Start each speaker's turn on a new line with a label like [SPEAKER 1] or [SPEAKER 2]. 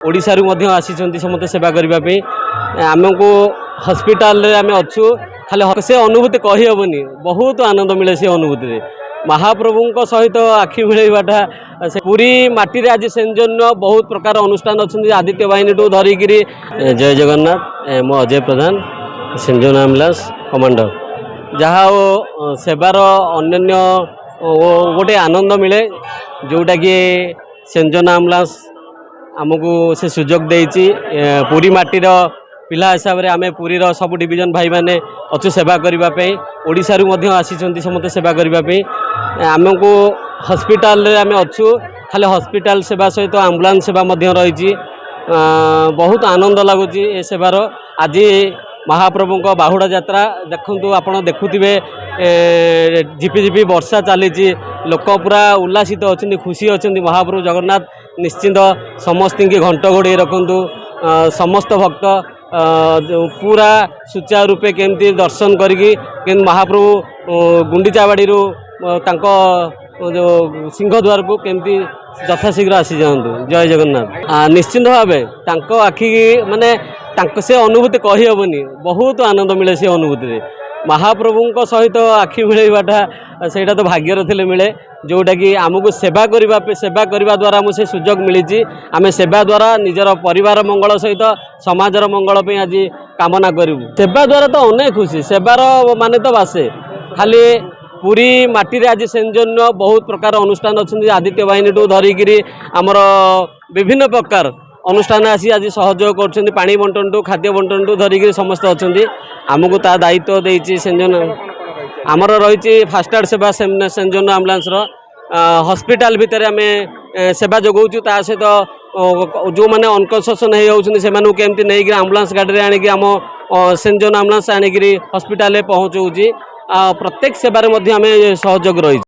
[SPEAKER 1] ओडिशारू मध्य आसीचंती समस्त सेवा करने आमको हॉस्पिटल रे आमे अच्छू खाली से अनुभूति कही हेनी बहुत आनंद मिले से अनुभूति महाप्रभु सहित आखि मिलवाटा पूरी माटी आज सेंजन बहुत प्रकार अनुष्ठान अच्छा आदित्य बाहिनी टू धरिकी जय जगन्नाथ मो अजय प्रधान सेंजन एम्बुलेंस कमांडर जहाँ सेवार अन्य गोटे आनंद मिले जोटा कि सेंजन एम्बुलेंस आमको से सुजोग देती पूरी माटीर पिला हिसाब से आम पुरी सब डिविजन भाई मैंने अच्छु सेवा करने ओडिशारू मध्य आसीचंती समस्त सेवा करने आमको हॉस्पिटल रे आमे अच्छू खाली हॉस्पिटल सेवा सहित एम्बुलेंस सेवा मध्य रही बहुत आनंद लगुच ए सेवार आज महाप्रभु बाहुड़ा यात्रा देखु आपड़ देखुवे झिपिझिपि वर्षा चली लोक पूरा उल्लासित अच्छा खुशी अच्छा महाप्रभु जगन्नाथ निश्चिंत समस्त की घंट घोड़े रखु समस्त भक्त पूरा सुचारू रूपे केमती दर्शन करी महाप्रभु गुंडीचाबाड़ी जो सिंहद्वार को केमती यथाशीघ्र आसी जातु जय जगन्नाथ निश्चिंत भाव आखि माने से अनुभूति कही हेनी बहुत आनंद मिले से अनुभूति महाप्रभु सहित आखि मिलवाटा से तो भाग्यर थे मिले जोटा कि आमको सेवा करने द्वारा आमको से सुजोग मिली आम सेवा द्वारा निजर परिवार मंगल सहित समाजर मंगल पे आज कामना करूँ सेवा द्वारा तो अनेक खुशी सेवार माने तो बासे खाली पूरी माटी आज सेंजन बहुत प्रकार अनुष्ठान अच्छा आदित्य बाहिनी टू धरिकी आमर विभिन्न प्रकार अनुष्ठान आसी आज सहयोग कर पानी बंटन टू खाद्य बंटन टू धरिकी समस्त अच्छा आमको ता दायित्व देती सेंजन आमर रही फास्ट एड सेवा सेंजन एम्बुलेंस हॉस्पिटल भितर आम सेवा जोगाऊँ ता सहित जो मैंने अनकनसियस होती केमती नहीं आम्बुलेंस गाड़ी में आणिक आम सेंजन एम्बुलेंस आणिक हॉस्पिटल पहुँचाऊँ प्रत्येक सेवार सहयोग रही।